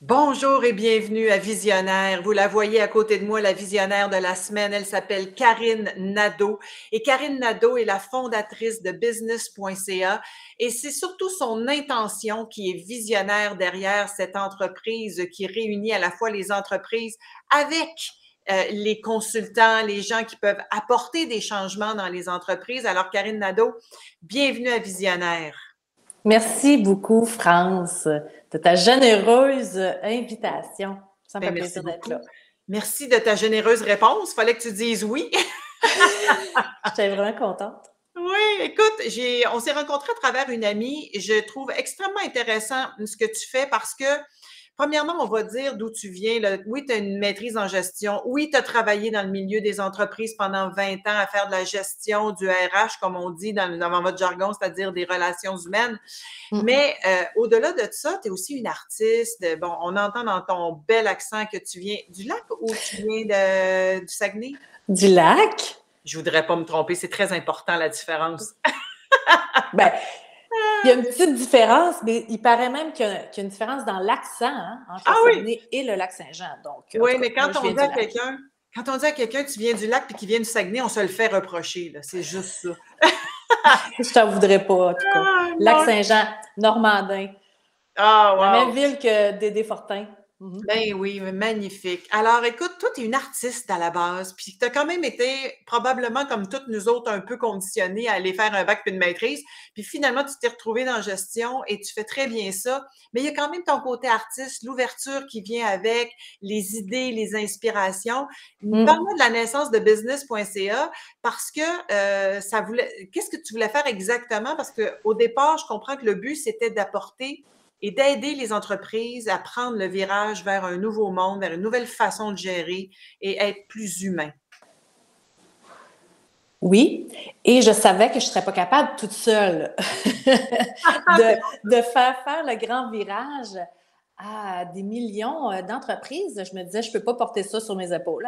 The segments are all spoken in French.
Bonjour et bienvenue à Visionnaire. Vous la voyez à côté de moi, la visionnaire de la semaine. Elle s'appelle Karine Nadeau. Et Karine Nadeau est la fondatrice de business.ca. Et c'est surtout son intention qui est visionnaire derrière cette entreprise qui réunit à la fois les entreprises avec les consultants, les gens qui peuvent apporter des changements dans les entreprises. Alors, Karine Nadeau, bienvenue à Visionnaire. Merci beaucoup, France, de ta généreuse invitation. Ça me Ben, fait merci plaisir d'être là. beaucoup. Merci de ta généreuse réponse. Fallait que tu dises oui. J'étais vraiment contente. Oui, écoute, on s'est rencontrés à travers une amie. Je trouve extrêmement intéressant ce que tu fais parce que, premièrement, on va dire d'où tu viens. Là. Oui, tu as une maîtrise en gestion. Oui, tu as travaillé dans le milieu des entreprises pendant 20 ans à faire de la gestion, du RH, comme on dit dans votre jargon, c'est-à-dire des relations humaines. Mais au-delà de ça, tu es aussi une artiste. Bon, on entend dans ton bel accent que tu viens du lac ou tu viens du Saguenay? Du lac? Je voudrais pas me tromper, c'est très important la différence. Ben, il y a une petite différence, mais il paraît même qu'il y a une différence dans l'accent entre Ah le oui! Saguenay et le Lac-Saint-Jean. Donc, en Oui, tout cas, mais moi, je viens du lac. quand on dit à quelqu'un tu viens du lac puis qu'il vient du Saguenay, on se le fait reprocher, là. C'est juste ça. Je t'en voudrais pas, en tout cas. Ah, non. Lac-Saint-Jean, Normandin, Ah, la même wow! ville que Dédé Fortin. Ben oui, magnifique. Alors, écoute, toi, tu es une artiste à la base, puis tu as quand même été, probablement comme toutes nous autres, un peu conditionnés à aller faire un bac puis une maîtrise, puis finalement, tu t'es retrouvée dans la gestion et tu fais très bien ça, mais il y a quand même ton côté artiste, l'ouverture qui vient avec, les idées, les inspirations. Parle-moi de la naissance de business.ca parce que qu'est-ce que tu voulais faire exactement? Parce qu'au départ, je comprends que le but, c'était d'apporter et d'aider les entreprises à prendre le virage vers un nouveau monde, vers une nouvelle façon de gérer et être plus humain. Oui, et je savais que je ne serais pas capable toute seule de faire le grand virage à des millions d'entreprises. Je me disais, je ne peux pas porter ça sur mes épaules.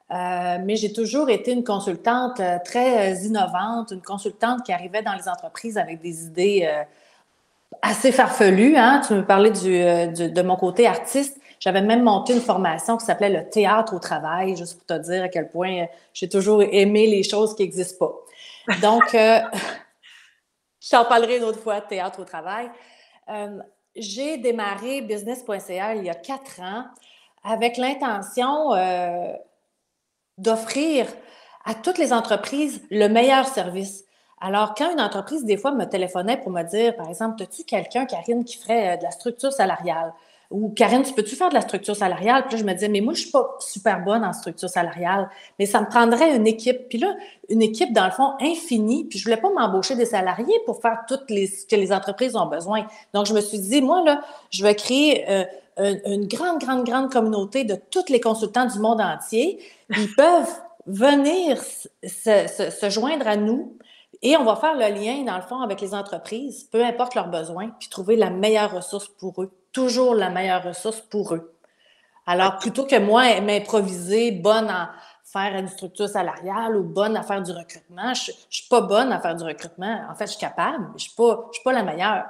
Mais j'ai toujours été une consultante très innovante, une consultante qui arrivait dans les entreprises avec des idées assez farfelues. Hein? Tu me parlais de mon côté artiste. J'avais même monté une formation qui s'appelait le théâtre au travail, juste pour te dire à quel point j'ai toujours aimé les choses qui n'existent pas. Donc, je t'en parlerai une autre fois, théâtre au travail. J'ai démarré business.ca il y a 4 ans avec l'intention d'offrir à toutes les entreprises le meilleur service. Alors, quand une entreprise, des fois, me téléphonait pour me dire, par exemple, as-tu quelqu'un, Karine, qui ferait de la structure salariale? Ou Karine, peux-tu faire de la structure salariale? Puis là, je me disais, mais moi, je ne suis pas super bonne en structure salariale, mais ça me prendrait une équipe. Puis là, une équipe, dans le fond, infinie. Puis je ne voulais pas m'embaucher des salariés pour faire ce que les entreprises ont besoin. Donc, je me suis dit, moi, là, je vais créer une grande, grande, grande communauté de tous les consultants du monde entier. Ils peuvent venir se joindre à nous et on va faire le lien, dans le fond, avec les entreprises, peu importe leurs besoins, puis trouver la meilleure ressource pour eux. Toujours la meilleure ressource pour eux. Alors, plutôt que moi, m'improviser bonne à faire une structure salariale ou bonne à faire du recrutement, je ne suis pas bonne à faire du recrutement. En fait, je suis capable, mais je ne suis pas la meilleure.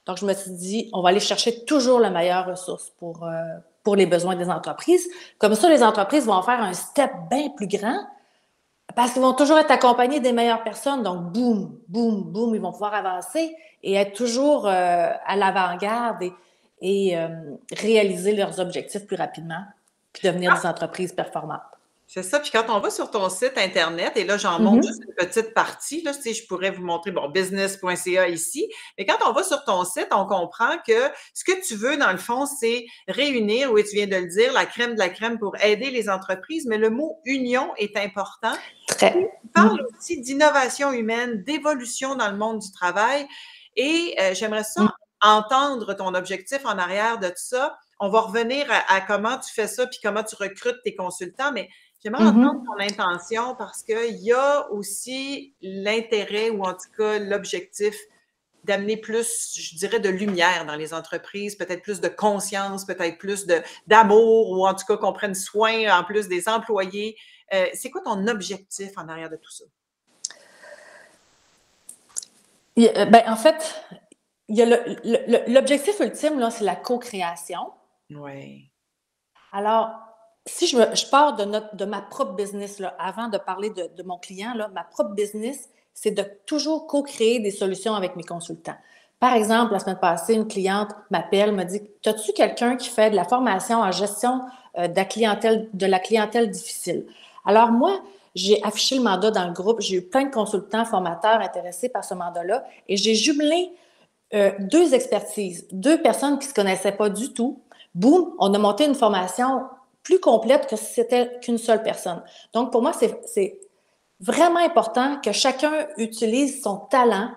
Donc, je me suis dit, on va aller chercher toujours la meilleure ressource pour les besoins des entreprises. Comme ça, les entreprises vont faire un step bien plus grand parce qu'ils vont toujours être accompagnés des meilleures personnes. Donc, boum, boum, boum, ils vont pouvoir avancer et être toujours à l'avant-garde et réaliser leurs objectifs plus rapidement puis devenir des entreprises performantes. C'est ça. Puis quand on va sur ton site Internet, et là, j'en montre juste une petite partie, là, je pourrais vous montrer, bon, business.ca ici, mais quand on va sur ton site, on comprend que ce que tu veux, dans le fond, c'est réunir, oui, tu viens de le dire, la crème de la crème pour aider les entreprises, mais le mot union est important. Tu Très. parles aussi d'innovation humaine, d'évolution dans le monde du travail, et j'aimerais ça entendre ton objectif en arrière de tout ça. On va revenir à comment tu fais ça, puis comment tu recrutes tes consultants, mais j'aimerais entendre ton intention parce qu'il y a aussi l'intérêt ou en tout cas l'objectif d'amener plus, je dirais, de lumière dans les entreprises, peut-être plus de conscience, peut-être plus d'amour ou en tout cas qu'on prenne soin en plus des employés. C'est quoi ton objectif en arrière de tout ça? Ben, en fait, il y a l'objectif ultime, là, c'est la co-création. Oui. Alors, si je pars de ma propre business, là, avant de parler de mon client, là, ma propre business, c'est de toujours co-créer des solutions avec mes consultants. Par exemple, la semaine passée, une cliente m'appelle, me dit: T'as-tu quelqu'un qui fait de la formation en gestion de la clientèle difficile? Alors, moi, j'ai affiché le mandat dans le groupe, j'ai eu plein de consultants, formateurs intéressés par ce mandat-là, et j'ai jumelé deux expertises, deux personnes qui ne se connaissaient pas du tout. Boum, on a monté une formation plus complète que si c'était qu'une seule personne. Donc, pour moi, c'est vraiment important que chacun utilise son talent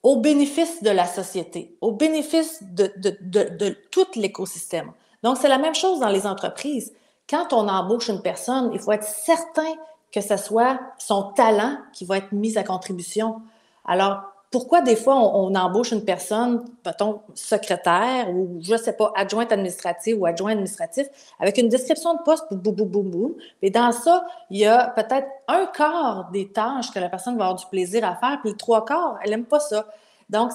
au bénéfice de la société, au bénéfice de tout l'écosystème. Donc, c'est la même chose dans les entreprises. Quand on embauche une personne, il faut être certain que ce soit son talent qui va être mis à contribution. Alors, pourquoi des fois on embauche une personne, mettons, secrétaire ou, je ne sais pas, adjointe administrative ou adjoint administratif, avec une description de poste, boum, boum, boum, boum. Et dans ça, il y a peut-être un quart des tâches que la personne va avoir du plaisir à faire, puis le trois quarts, elle n'aime pas ça. Donc,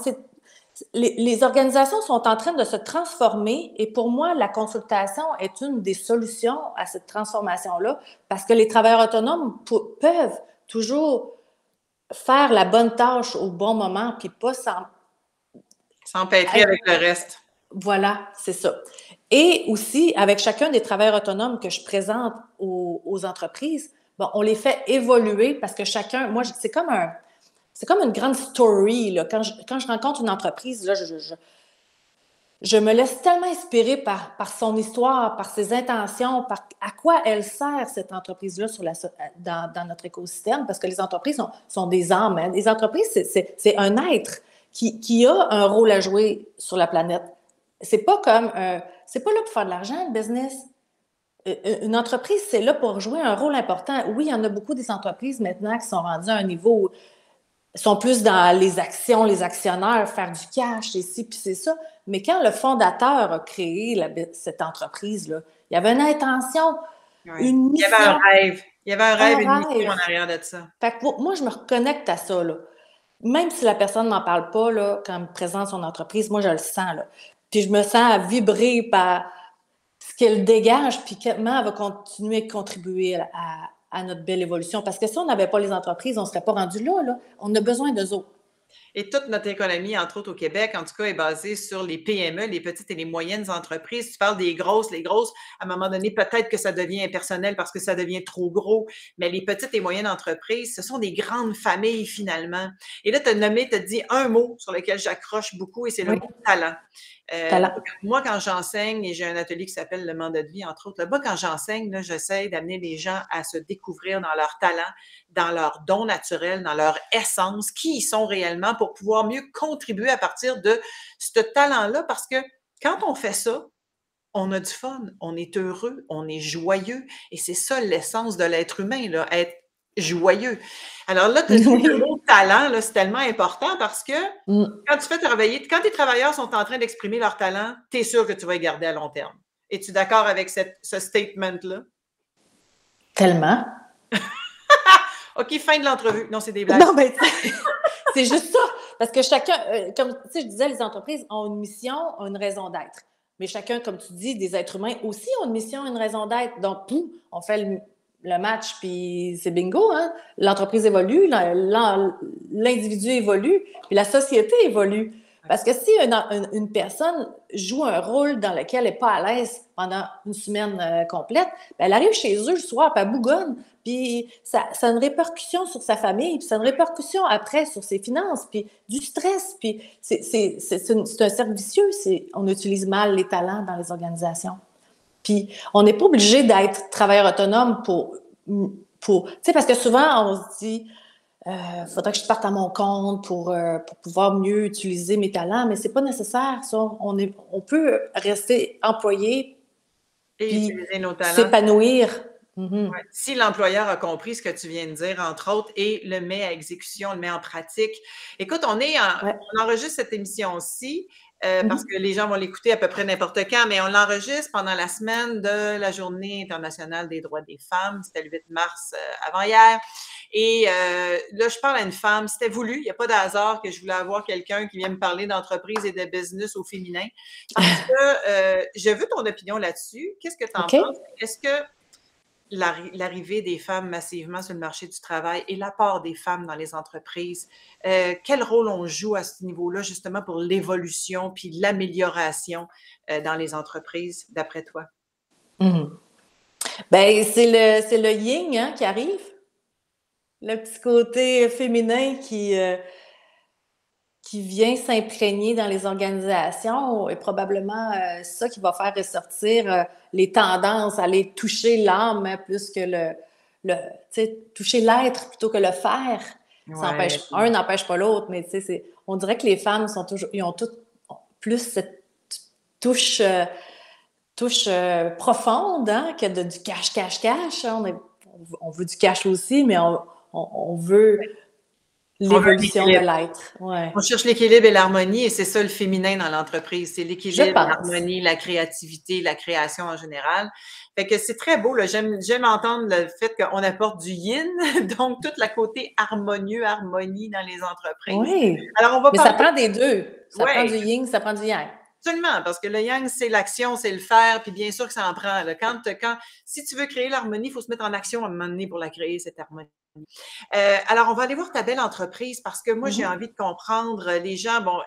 les organisations sont en train de se transformer et pour moi, la consultation est une des solutions à cette transformation-là parce que les travailleurs autonomes peuvent toujours faire la bonne tâche au bon moment puis pas s'empêtrer avec le reste. Voilà, c'est ça. Et aussi, avec chacun des travailleurs autonomes que je présente aux entreprises, bon, on les fait évoluer parce que chacun, moi, c'est comme une grande story. Là. Quand je rencontre une entreprise, là, je me laisse tellement inspirer par son histoire, par ses intentions, par à quoi elle sert, cette entreprise-là dans notre écosystème, parce que les entreprises sont des âmes. Hein. Les entreprises, c'est un être qui a un rôle à jouer sur la planète. C'est pas là pour faire de l'argent, le business. Une entreprise, c'est là pour jouer un rôle important. Oui, il y en a beaucoup des entreprises maintenant qui sont rendues à un niveau où sont plus dans les actions, les actionnaires, faire du cash, c'est ci, puis c'est ça. Mais quand le fondateur a créé cette entreprise-là, il y avait une intention, une mission. Il y avait un rêve. Il y avait un rêve, une rêve. mission en arrière de ça. Fait que moi, je me reconnecte à ça, là. Même si la personne ne m'en parle pas, là, quand elle me présente son entreprise, moi, je le sens, là. Puis je me sens vibrer par ce qu'elle dégage, puis comment elle va continuer à contribuer à notre belle évolution. Parce que si on n'avait pas les entreprises, on ne serait pas rendu là, là. On a besoin d'eux autres. Et toute notre économie, entre autres au Québec, en tout cas, est basée sur les PME, les petites et les moyennes entreprises. Tu parles des grosses, les grosses, à un moment donné, peut-être que ça devient impersonnel parce que ça devient trop gros, mais les petites et moyennes entreprises, ce sont des grandes familles finalement. Et là, tu as dit un mot sur lequel j'accroche beaucoup et c'est le mot talent. Moi, quand j'enseigne, et j'ai un atelier qui s'appelle le mandat de vie, entre autres, là-bas, quand j'enseigne, j'essaie d'amener les gens à se découvrir dans leur talent, dans leur don naturel, dans leur essence, qui ils sont réellement pour pouvoir mieux contribuer à partir de ce talent-là. Parce que quand on fait ça, on a du fun, on est heureux, on est joyeux. Et c'est ça l'essence de l'être humain, là, être joyeux. Alors là, tu as dit le mot talent, là, c'est tellement important parce que quand tu fais travailler, quand tes travailleurs sont en train d'exprimer leur talent, tu es sûr que tu vas les garder à long terme. Es-tu d'accord avec ce statement-là? Tellement. OK, fin de l'entrevue. Non, c'est des blagues. Non, mais c'est juste ça. Parce que chacun, comme tu sais, je disais, les entreprises ont une mission, ont une raison d'être. Mais chacun, comme tu dis, des êtres humains aussi ont une mission, une raison d'être. Donc, on fait le match, puis c'est bingo, hein? L'entreprise évolue, l'individu évolue, puis la société évolue. Parce que si une personne joue un rôle dans lequel elle n'est pas à l'aise pendant une semaine complète, bien, elle arrive chez eux le soir, puis elle bougonne, puis ça a une répercussion sur sa famille, puis ça a une répercussion après sur ses finances, puis du stress, puis c'est un cercle vicieux, on utilise mal les talents dans les organisations. Puis on n'est pas obligé d'être travailleur autonome tu sais, parce que souvent on se dit faudrait que je parte à mon compte pour pouvoir mieux utiliser mes talents, mais c'est pas nécessaire, ça. On peut rester employé et utiliser nos talents. S'épanouir. Ouais. Si l'employeur a compris ce que tu viens de dire, entre autres, et le met à exécution, le met en pratique. Écoute, on enregistre cette émission-ci parce que les gens vont l'écouter à peu près n'importe quand, mais on l'enregistre pendant la semaine de la Journée internationale des droits des femmes. C'était le 8 mars avant-hier. Et là, je parle à une femme. C'était voulu. Il n'y a pas de hasard que je voulais avoir quelqu'un qui vient me parler d'entreprise et de business au féminin. Parce que je veux ton opinion là-dessus. Qu'est-ce que tu en penses? Est-ce que l'arrivée des femmes massivement sur le marché du travail et l'apport des femmes dans les entreprises, quel rôle on joue à ce niveau-là, justement, pour l'évolution puis l'amélioration dans les entreprises, d'après toi? Ben, c'est le yin, hein, qui arrive. Le petit côté féminin qui vient s'imprégner dans les organisations est probablement ça qui va faire ressortir les tendances, aller toucher l'âme hein, plus que toucher l'être plutôt que le faire. Ouais. Un n'empêche pas l'autre, mais on dirait que les femmes ils ont toutes plus cette touche profonde hein, que du cash. On veut du cash aussi, mais on veut l'évolution de l'être. Ouais. On cherche l'équilibre et l'harmonie et c'est ça le féminin dans l'entreprise. C'est l'équilibre, l'harmonie, la créativité, la création en général. Fait que c'est très beau. Là. J'aime entendre le fait qu'on apporte du yin, donc tout le côté harmonieux, harmonie dans les entreprises. Oui, alors, mais ça prend des deux. Ça prend du yin, ça prend du yang. Absolument, parce que le yang, c'est l'action, c'est le faire, puis bien sûr que ça en prend. Là. Si tu veux créer l'harmonie, il faut se mettre en action à un moment donné pour la créer, cette harmonie. Alors, on va aller voir ta belle entreprise parce que moi, j'ai envie de comprendre les gens. Bon,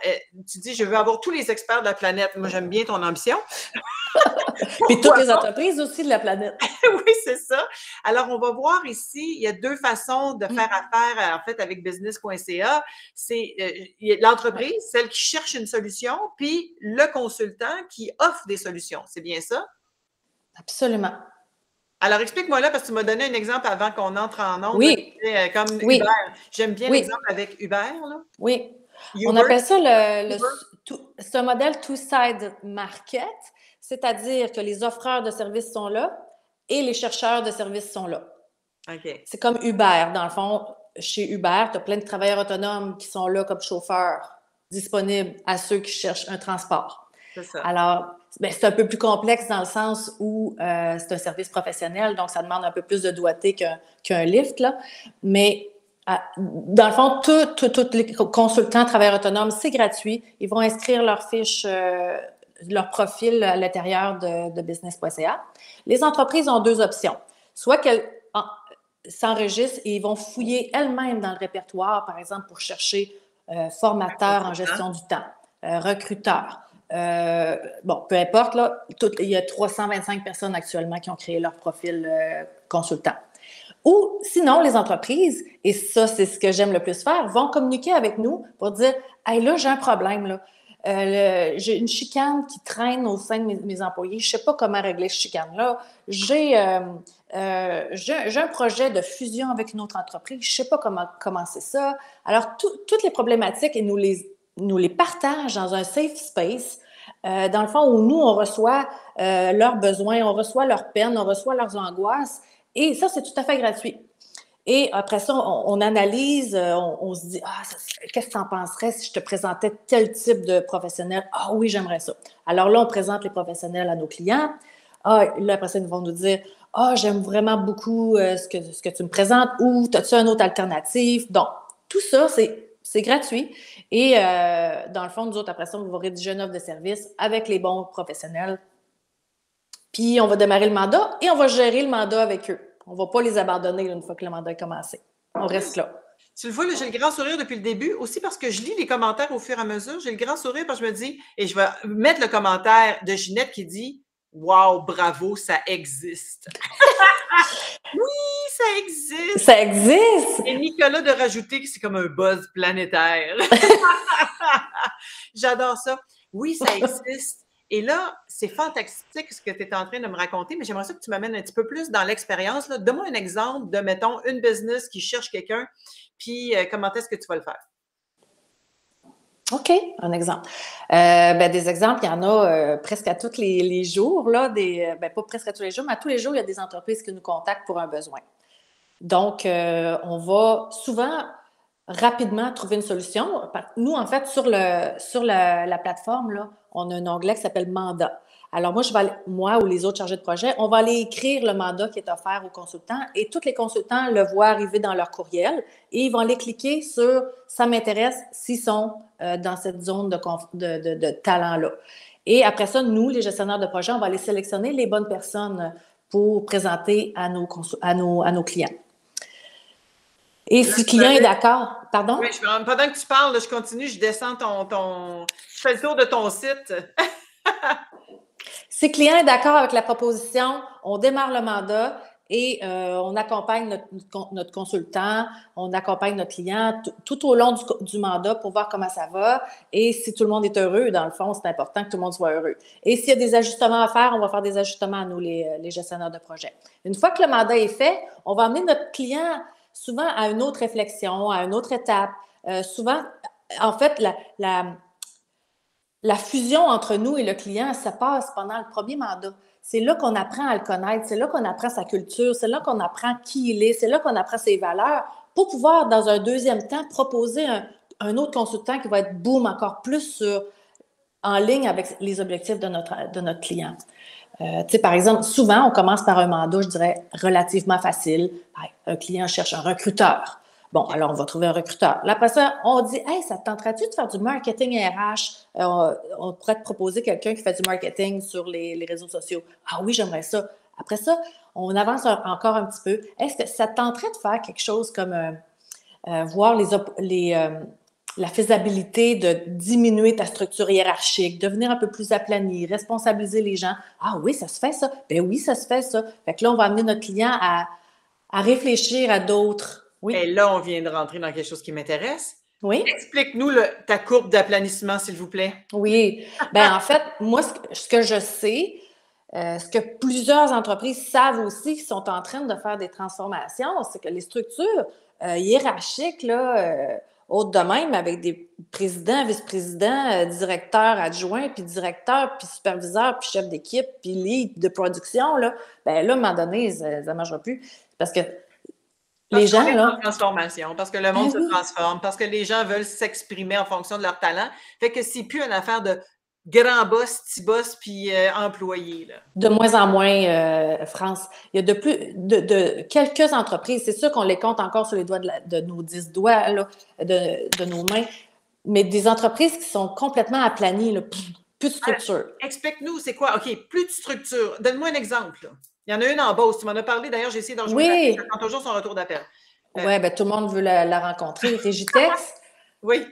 tu dis, je veux avoir tous les experts de la planète. Moi, j'aime bien ton ambition. Puis toutes les entreprises aussi de la planète. Oui, c'est ça. Alors, on va voir ici, il y a deux façons de faire affaire, en fait, avec business.ca. C'est l'entreprise, celle qui cherche une solution, puis le consultant qui offre des solutions. C'est bien ça? Absolument. Alors, explique-moi là, parce que tu m'as donné un exemple avant qu'on entre en ondes. Oui. Là, comme Uber. J'aime bien l'exemple avec Uber. Là. Oui. On appelle ça c'est un modèle two-side market, c'est-à-dire que les offreurs de services sont là et les chercheurs de services sont là. Okay. C'est comme Uber. Dans le fond, chez Uber, tu as plein de travailleurs autonomes qui sont là comme chauffeurs disponibles à ceux qui cherchent un transport. C'est ça. Alors, c'est un peu plus complexe dans le sens où c'est un service professionnel, donc ça demande un peu plus de doigté qu'un Lyft, là. Mais dans le fond, tous les consultants travailleurs autonomes, c'est gratuit. Ils vont inscrire leur fiche, leur profil à l'intérieur de business.ca. Les entreprises ont deux options. Soit qu'elles s'enregistrent et ils vont fouiller elles-mêmes dans le répertoire, par exemple, pour chercher formateur en gestion du temps, recruteur. Peu importe, là, il y a 325 personnes actuellement qui ont créé leur profil consultant. Ou sinon, les entreprises, et ça, c'est ce que j'aime le plus faire, vont communiquer avec nous pour dire « Hey, là, j'ai un problème, là. J'ai une chicane qui traîne au sein de mes employés. Je ne sais pas comment régler cette chicane-là. J'ai un projet de fusion avec une autre entreprise. Je ne sais pas comment commencer ça. » Alors, toutes les problématiques, et nous les partagent dans un safe space, dans le fond, où nous, on reçoit leurs besoins, on reçoit leurs peines, on reçoit leurs angoisses. Et ça, c'est tout à fait gratuit. Et après ça, on analyse, on se dit, qu'est-ce que tu en penserais si je te présentais tel type de professionnel? Ah oui, j'aimerais ça. Alors là, on présente les professionnels à nos clients. Là, après ça, ils vont nous dire, j'aime vraiment beaucoup ce que tu me présentes ou as-tu une autre alternative? Donc, tout ça, c'est gratuit. Et dans le fond, nous autres, après ça, on va rédiger une offre de service avec les bons professionnels. Puis, on va démarrer le mandat et on va gérer le mandat avec eux. On ne va pas les abandonner une fois que le mandat est commencé. On reste là. Tu le vois, là, j'ai le grand sourire depuis le début, aussi parce que je lis les commentaires au fur et à mesure. J'ai le grand sourire parce que je me dis, et je vais mettre le commentaire de Ginette qui dit « Wow, bravo, ça existe! » Oui, ça existe! Ça existe! Et Nicolas de rajouter que c'est comme un buzz planétaire. J'adore ça. Oui, ça existe. Et là, c'est fantastique ce que tu es en train de me raconter, mais j'aimerais ça que tu m'amènes un petit peu plus dans l'expérience. Donne-moi un exemple de, mettons, une business qui cherche quelqu'un, puis comment est-ce que tu vas le faire? OK, un exemple. Des exemples, il y en a presque à tous les jours. Là, pas presque à tous les jours, mais à tous les jours, il y a des entreprises qui nous contactent pour un besoin. Donc, on va souvent rapidement trouver une solution. Nous, en fait, sur la plateforme, là, on a un onglet qui s'appelle Mandat. Alors, moi ou les autres chargés de projet, on va aller écrire le mandat qui est offert aux consultants et tous les consultants le voient arriver dans leur courriel et ils vont aller cliquer sur « ça m'intéresse » s'ils sont dans cette zone de talent-là. Et après ça, nous, les gestionnaires de projet, on va aller sélectionner les bonnes personnes pour présenter à nos clients. Et si le client est d'accord, pardon? Oui, pendant que tu parles, je continue, je descends je fais le tour de ton site. Si le client est d'accord avec la proposition, on démarre le mandat et on accompagne notre consultant, on accompagne notre client tout au long du mandat pour voir comment ça va. Et si tout le monde est heureux, dans le fond, c'est important que tout le monde soit heureux. Et s'il y a des ajustements à faire, on va faire des ajustements à nous, les gestionnaires de projet. Une fois que le mandat est fait, on va amener notre client souvent à une autre réflexion, à une autre étape. Souvent, en fait, la fusion entre nous et le client, ça passe pendant le premier mandat. C'est là qu'on apprend à le connaître, c'est là qu'on apprend sa culture, c'est là qu'on apprend qui il est, c'est là qu'on apprend ses valeurs pour pouvoir, dans un deuxième temps, proposer un autre consultant qui va être, boum, encore plus en ligne avec les objectifs de notre client. Par exemple, souvent, on commence par un mandat, je dirais, relativement facile. Un client cherche un recruteur. Bon, alors on va trouver un recruteur. Là, après ça, on dit « Hey, ça te tenterait-tu de faire du marketing RH? On pourrait te proposer quelqu'un qui fait du marketing sur les réseaux sociaux. » Ah oui, j'aimerais ça. Après ça, on avance encore un petit peu. Est-ce que ça te tenterait de faire quelque chose comme voir la faisabilité de diminuer ta structure hiérarchique, devenir un peu plus aplani, responsabiliser les gens? Ah oui, ça se fait ça? Ben oui, ça se fait ça. Fait que là, on va amener notre client à réfléchir à d'autres. Oui. Et là, on vient de rentrer dans quelque chose qui m'intéresse. Oui. Explique-nous ta courbe d'aplanissement, s'il vous plaît. Oui. Bien, en fait, moi, ce que je sais, ce que plusieurs entreprises savent aussi, qui sont en train de faire des transformations, c'est que les structures hiérarchiques, là, hautes de même, avec des présidents, vice-présidents, directeurs adjoints, puis directeurs, puis superviseurs, puis chefs d'équipe, puis lead de production, là, bien là, à un moment donné, ça ne marchera plus. Parce que les gens, là... transformation, parce que le monde se transforme, parce que les gens veulent s'exprimer en fonction de leur talent. Fait que c'est plus une affaire de grand boss, petit boss, puis employé. Là. De moins en moins, France. Il y a quelques entreprises, c'est sûr qu'on les compte encore sur les doigts de nos 10 doigts, là, de nos mains, mais des entreprises qui sont complètement aplanies, là, plus de structure. Alors, explique-nous, c'est quoi? OK, plus de structure. Donne-moi un exemple. Là. Il y en a une en Beauce. Tu m'en as parlé. D'ailleurs, j'ai essayé d'en jouer. Oui. J'attends toujours son retour d'appel. Oui, bien, tout le monde veut la rencontrer. Régitex. Oui.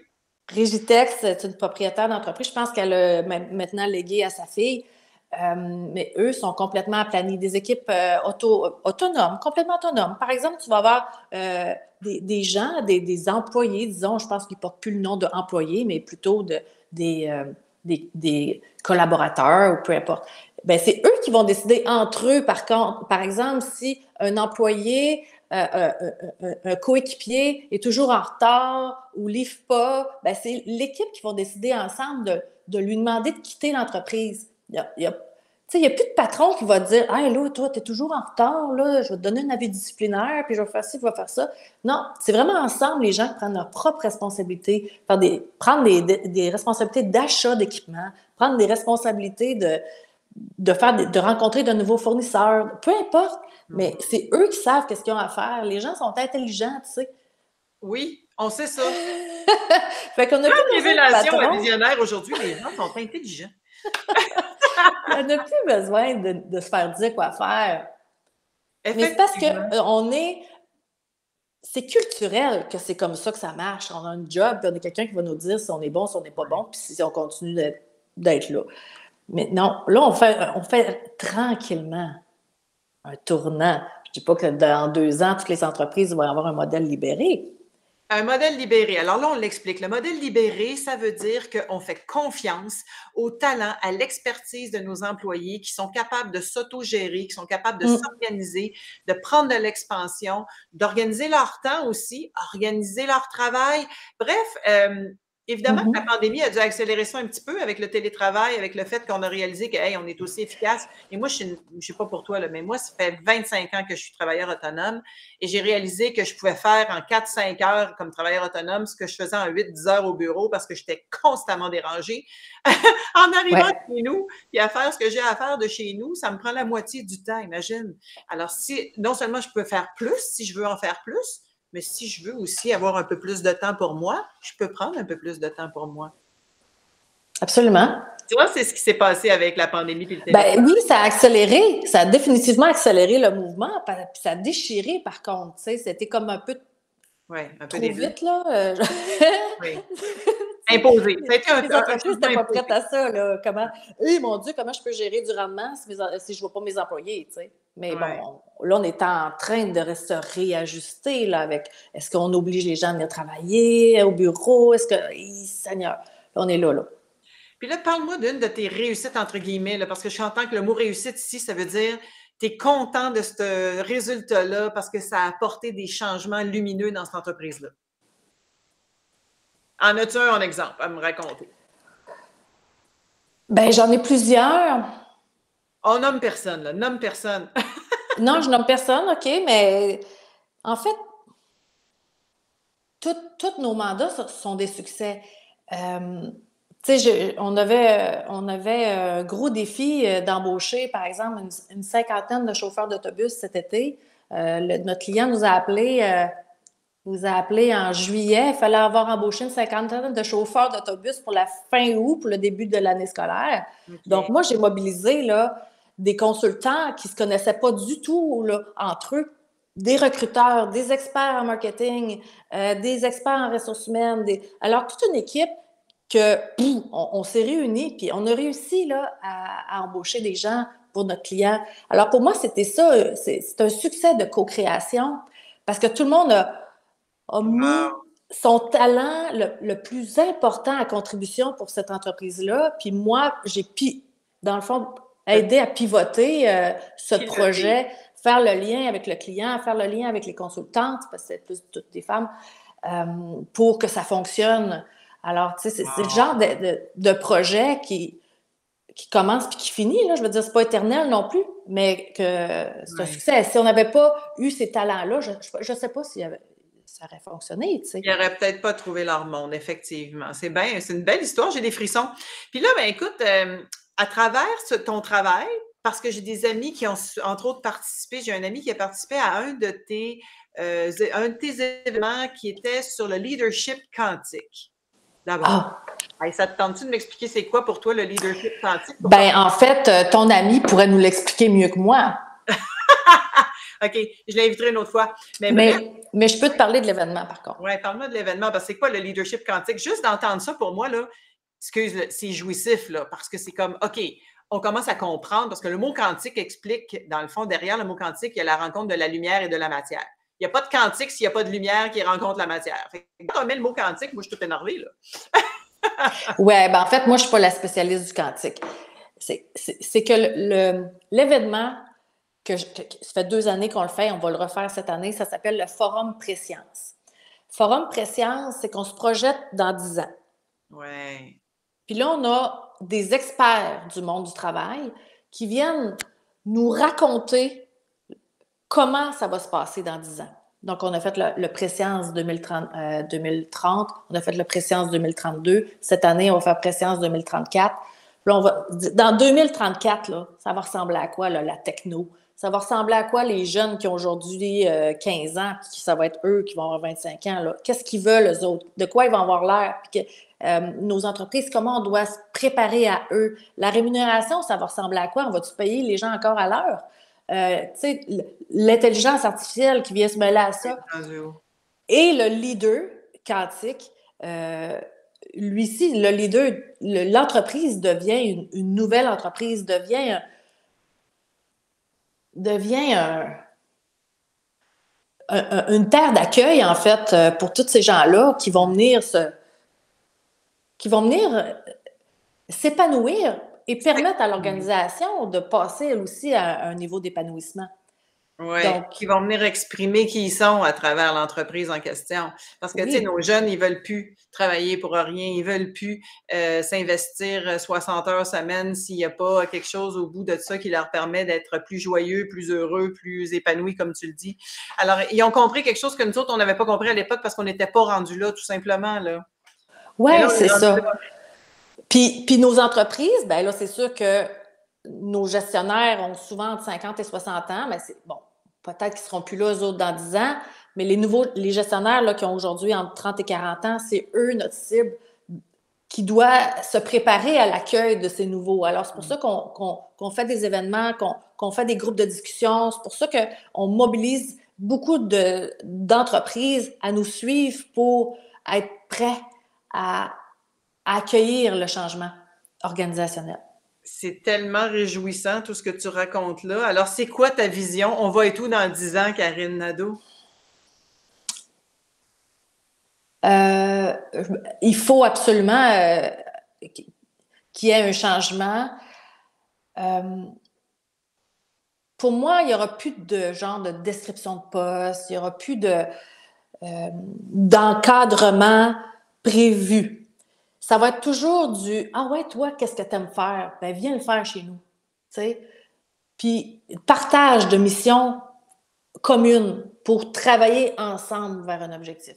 Régitex, c'est une propriétaire d'entreprise. Je pense qu'elle a maintenant légué à sa fille. Mais eux sont complètement aplanis. Des équipes autonomes, complètement autonomes. Par exemple, tu vas avoir des gens, des employés, disons, je pense qu'ils ne portent plus le nom d'employés, mais plutôt des collaborateurs ou peu importe. Bien, c'est eux qui vont décider entre eux, par exemple, si un employé, un coéquipier est toujours en retard ou livre pas, bien, c'est l'équipe qui va décider ensemble de lui demander de quitter l'entreprise. Il n'y a plus de patron qui va dire « Hey, là, toi, tu es toujours en retard, là, je vais te donner un avis disciplinaire, puis je vais faire ci, je vais faire ça. » Non, c'est vraiment ensemble les gens qui prennent leurs propres responsabilités, prendre des responsabilités d'achat d'équipement, prendre des responsabilités de rencontrer de nouveaux fournisseurs, peu importe, mais c'est eux qui savent qu'est-ce qu'ils ont à faire. Les gens sont intelligents, tu sais. Oui, on sait ça. Fait qu'on a plus révélation à visionnaire aujourd'hui, les gens sont intelligents. On n'a plus besoin de se faire dire quoi faire. Mais c'est parce que c'est culturel que c'est comme ça que ça marche. On a un job, puis on a quelqu'un qui va nous dire si on est bon, si on n'est pas bon, puis si on continue d'être là. Mais non, là, on fait tranquillement un tournant. Je ne dis pas que dans 2 ans, toutes les entreprises vont avoir un modèle libéré. Un modèle libéré. Alors là, on l'explique. Le modèle libéré, ça veut dire qu'on fait confiance au talent, à l'expertise de nos employés qui sont capables de s'autogérer, qui sont capables de s'organiser, de prendre de l'expansion, d'organiser leur temps aussi, organiser leur travail. Bref, Évidemment que la pandémie a dû accélérer ça un petit peu avec le télétravail, avec le fait qu'on a réalisé que, hey, on est aussi efficace. Et moi, je sais pas pour toi, là, mais moi, ça fait 25 ans que je suis travailleur autonome et j'ai réalisé que je pouvais faire en 4-5 heures comme travailleur autonome ce que je faisais en 8-10 heures au bureau parce que j'étais constamment dérangée. En arrivant chez nous, puis à faire ce que j'ai à faire de chez nous, ça me prend la moitié du temps, imagine. Alors, si non seulement je peux faire plus, si je veux en faire plus, mais si je veux aussi avoir un peu plus de temps pour moi, je peux prendre un peu plus de temps pour moi. Absolument. Tu vois, c'est ce qui s'est passé avec la pandémie et le télétravail. Ben oui, ça a accéléré. Ça a définitivement accéléré le mouvement. Puis ça a déchiré, par contre. Tu sais, c'était comme un peu trop vite, là. Oui. Imposé. Ça a été les entreprises n'étaient pas prêtes à ça. Là. Mon Dieu, comment je peux gérer du rendement si je ne vois pas mes employés, tu sais. Mais bon, là, on est en train de se réajuster là, avec est-ce qu'on oblige les gens à venir travailler au bureau? Est-ce que. Seigneur, là, on est là. Puis là, parle-moi d'une de tes réussites, entre guillemets, là, parce que je entends que le mot réussite ici, ça veut dire tu es content de ce résultat-là parce que ça a apporté des changements lumineux dans cette entreprise-là. En as-tu un exemple à me raconter? Ben, j'en ai plusieurs. On nomme personne, là. Nomme personne. Non, je nomme personne, OK, mais en fait, tous nos mandats sont des succès. Tu sais, on avait un gros défi d'embaucher, par exemple, une cinquantaine de chauffeurs d'autobus cet été. Notre client nous a appelé en juillet. Il fallait avoir embauché une cinquantaine de chauffeurs d'autobus pour la fin août, pour le début de l'année scolaire. Okay. Donc, moi, j'ai mobilisé là, des consultants qui ne se connaissaient pas du tout là, entre eux, des recruteurs, des experts en marketing, des experts en ressources humaines. Alors, toute une équipe on s'est réunis, puis on a réussi là, à embaucher des gens pour notre client. Alors, pour moi, c'était ça. C'est un succès de co-création parce que tout le monde a mis son talent le plus important à contribution pour cette entreprise-là. Puis moi, j'ai, dans le fond, aidé à pivoter ce projet, faire le lien avec le client, faire le lien avec les consultantes, parce que c'est plus toutes des femmes, pour que ça fonctionne. Alors, tu sais, c'est le genre de projet qui commence puis qui finit, là. Je veux dire, c'est pas éternel non plus, mais que c'est un succès. Si on n'avait pas eu ces talents-là, je sais pas si ça aurait fonctionné, tu sais. Ils n'auraient peut-être pas trouvé leur monde, effectivement. C'est une belle histoire, j'ai des frissons. Puis là, ben écoute, à travers ton travail, parce que j'ai des amis qui ont, entre autres, participé, j'ai un ami qui a participé à un de tes événements qui était sur le leadership quantique. D'abord. Ça te tente-tu de m'expliquer c'est quoi pour toi le leadership quantique? Ben, en fait, ton ami pourrait nous l'expliquer mieux que moi. OK, je l'inviterai une autre fois. Mais je peux te parler de l'événement, par contre. Oui, parle-moi de l'événement. Parce que c'est quoi le leadership quantique? Juste d'entendre ça, pour moi, là, c'est jouissif, là, parce que c'est comme, OK, on commence à comprendre, parce que le mot quantique explique, dans le fond, derrière le mot quantique, il y a la rencontre de la lumière et de la matière. Il n'y a pas de quantique s'il n'y a pas de lumière qui rencontre la matière. Fait que quand on met le mot quantique, moi, je suis toute énervée, là. Oui, ben en fait, moi, je ne suis pas la spécialiste du quantique. C'est que l'événement, ça fait 2 années qu'on le fait, on va le refaire cette année, ça s'appelle le Forum Préscience. Forum Préscience, c'est qu'on se projette dans 10 ans. Oui. Puis là, on a des experts du monde du travail qui viennent nous raconter comment ça va se passer dans 10 ans. Donc, on a fait le Préscience 2030, on a fait le Préscience 2032. Cette année, on va faire Préscience 2034. Puis là, dans 2034, là, ça va ressembler à quoi, là, la techno? Ça va ressembler à quoi les jeunes qui ont aujourd'hui 15 ans, puis ça va être eux qui vont avoir 25 ans? Là? Qu'est-ce qu'ils veulent, eux autres? De quoi ils vont avoir l'air? Puis nos entreprises, comment on doit se préparer à eux? La rémunération, ça va ressembler à quoi? On va-tu payer les gens encore à l'heure? Tu sais, l'intelligence artificielle qui vient se mêler à ça. Et le leader quantique, lui-ci, le leader, l'entreprise devient une nouvelle entreprise, devient une terre d'accueil, en fait, pour tous ces gens-là qui vont venir s'épanouir et permettre à l'organisation de passer, elle aussi, à un niveau d'épanouissement. Oui, Donc, qui vont venir exprimer qui ils sont à travers l'entreprise en question. Parce que, tu sais, oui. nos jeunes, ils veulent plus travailler pour rien, ils veulent plus s'investir 60 heures semaine s'il n'y a pas quelque chose au bout de ça qui leur permet d'être plus joyeux, plus heureux, plus épanouis, comme tu le dis. Alors, ils ont compris quelque chose que nous autres, on n'avait pas compris à l'époque parce qu'on n'était pas rendus là, tout simplement, là. Mais là, Ouais, on est c'est rendu là. ça. Puis nos entreprises, ben là, c'est sûr que nos gestionnaires ont souvent entre 50 et 60 ans, mais c'est bon, peut-être qu'ils seront plus là, eux autres, dans 10 ans, mais les gestionnaires là, qui ont aujourd'hui entre 30 et 40 ans, c'est eux notre cible qui doit se préparer à l'accueil de ces nouveaux. Alors, c'est pour ça qu'on fait des événements, qu'on fait des groupes de discussion. C'est pour ça qu'on mobilise beaucoup d'entreprises à nous suivre pour être prêts à accueillir le changement organisationnel. C'est tellement réjouissant tout ce que tu racontes là. Alors, c'est quoi ta vision? On va être où dans 10 ans, Karine Nadeau? Euh, il faut absolument qu'il y ait un changement. Euh, pour moi, il n'y aura plus de genre de description de poste, il n'y aura plus d'encadrement prévu. Ça va être toujours du Ah ouais, toi, qu'est-ce que tu aimes faire? Ben, viens le faire chez nous. T'sais? Puis, partage de missions communes pour travailler ensemble vers un objectif.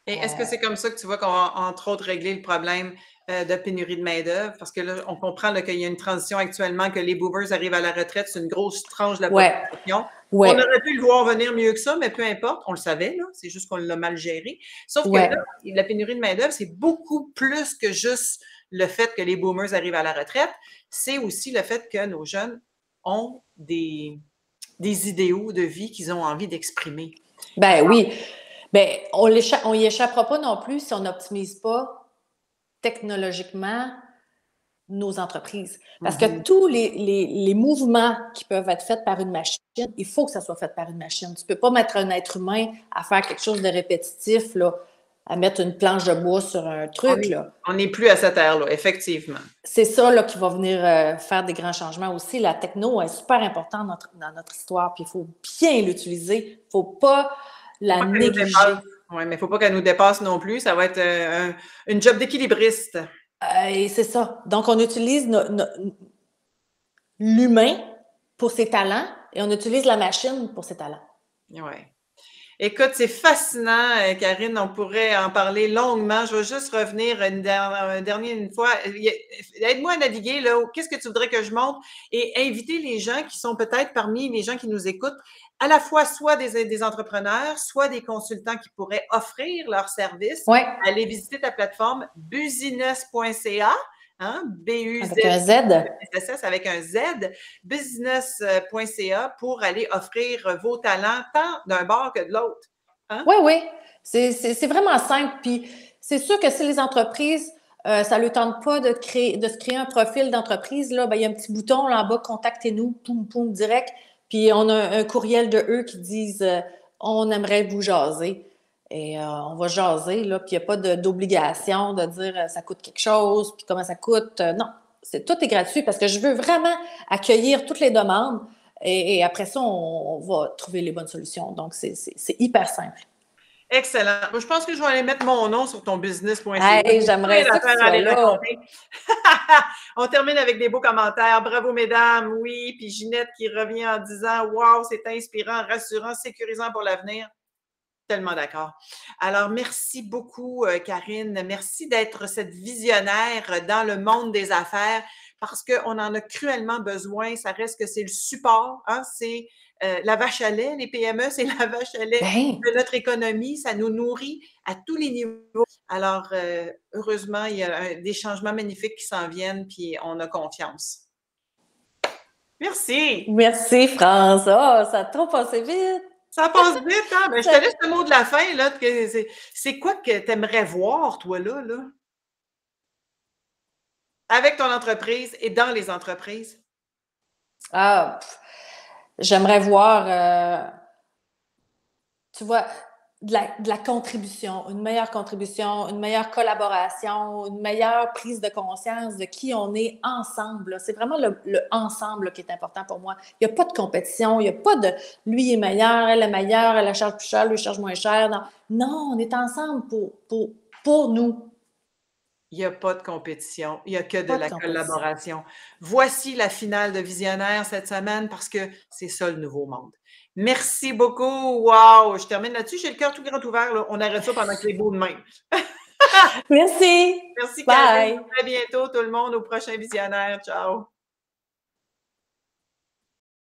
Et est-ce que c'est comme ça que tu vois qu'on va, entre autres, régler le problème de pénurie de main-d'œuvre? Parce que là, on comprend qu'il y a une transition actuellement, que les boomers arrivent à la retraite, c'est une grosse tranche de la Ouais, population. On ouais, aurait pu le voir venir mieux que ça, mais peu importe, on le savait, là, c'est juste qu'on l'a mal géré. Sauf que là, ouais. la pénurie de main-d'œuvre, c'est beaucoup plus que juste le fait que les boomers arrivent à la retraite, c'est aussi le fait que nos jeunes ont des idéaux de vie qu'ils ont envie d'exprimer. Ben oui. Ben, on y échappera pas non plus si on n'optimise pas technologiquement nos entreprises. Parce que Mhm. tous les mouvements qui peuvent être faits par une machine, il faut que ça soit fait par une machine. Tu ne peux pas mettre un être humain à faire quelque chose de répétitif, là, à mettre une planche de bois sur un truc. Là. On n'est plus à cette ère-là, effectivement. C'est ça là, qui va venir faire des grands changements aussi. La techno est super importante dans notre histoire, puis il faut bien l'utiliser. Il ne faut pas Faut la pas qu'elle nous dépasse. négliger. Oui, mais il ne faut pas qu'elle nous dépasse non plus. Ça va être une job d'équilibriste. Et c'est ça. Donc, on utilise l'humain pour ses talents et on utilise la machine pour ses talents. Oui. Écoute, c'est fascinant, Karine. On pourrait en parler longuement. Je vais juste revenir une fois. Aide-moi à naviguer, là. Qu'est-ce que tu voudrais que je montre? Et inviter les gens qui sont peut-être parmi les gens qui nous écoutent, à la fois soit des entrepreneurs, soit des consultants qui pourraient offrir leurs services. Ouais. Aller visiter ta plateforme business.ca. Hein, Avec un Z. BUSNESS avec un Z, business.ca pour aller offrir vos talents tant d'un bord que de l'autre. Hein? Oui, oui. C'est vraiment simple. Puis c'est sûr que si les entreprises, ça ne leur tente pas de se créer un profil d'entreprise, là, ben, il y a un petit bouton là en bas, contactez-nous, poum, poum, direct. Puis on a un courriel de eux qui disent on aimerait vous jaser. Et on va jaser, là, puis il n'y a pas d'obligation de dire ça coûte quelque chose, puis comment ça coûte. Non, tout est gratuit parce que je veux vraiment accueillir toutes les demandes et après ça, on va trouver les bonnes solutions. Donc, c'est hyper simple. Excellent. Moi, je pense que je vais aller mettre mon nom sur ton business.ca. Hey, j'aimerais ça que tu à sois aller là. raconter. On termine avec des beaux commentaires. Bravo, mesdames. Oui. Puis Ginette qui revient en disant Waouh, c'est inspirant, rassurant, sécurisant pour l'avenir. Tellement d'accord. Alors, merci beaucoup, Karine. Merci d'être cette visionnaire dans le monde des affaires parce qu'on en a cruellement besoin. Ça reste que c'est le support, hein? C'est la vache à lait. Les PME, c'est la vache à lait Ben, de notre économie. Ça nous nourrit à tous les niveaux. Alors, heureusement, il y a des changements magnifiques qui s'en viennent, puis on a confiance. Merci. merci, France. Oh, ça a trop passé vite. Ça passe vite, hein? Ben, je te laisse le mot de la fin, là. C'est quoi que tu aimerais voir, toi, là? Avec ton entreprise et dans les entreprises? Ah, j'aimerais voir, tu vois, de la contribution, une meilleure collaboration, une meilleure prise de conscience de qui on est ensemble. C'est vraiment le ensemble qui est important pour moi. Il n'y a pas de compétition, il n'y a pas de lui est meilleur, elle charge plus cher, lui charge moins cher. Non, non, on est ensemble pour nous. Il n'y a pas de compétition, il n'y a que de Pas de la compétition. collaboration. Voici la finale de Visionnaire cette semaine parce que c'est ça le nouveau monde. Merci beaucoup. Wow! Je termine là-dessus. J'ai le cœur tout grand ouvert. Là. On arrête ça pendant que les beaux de même. Merci. Merci, Karine. Bye. À très bientôt, tout le monde, au prochain Visionnaire. Ciao.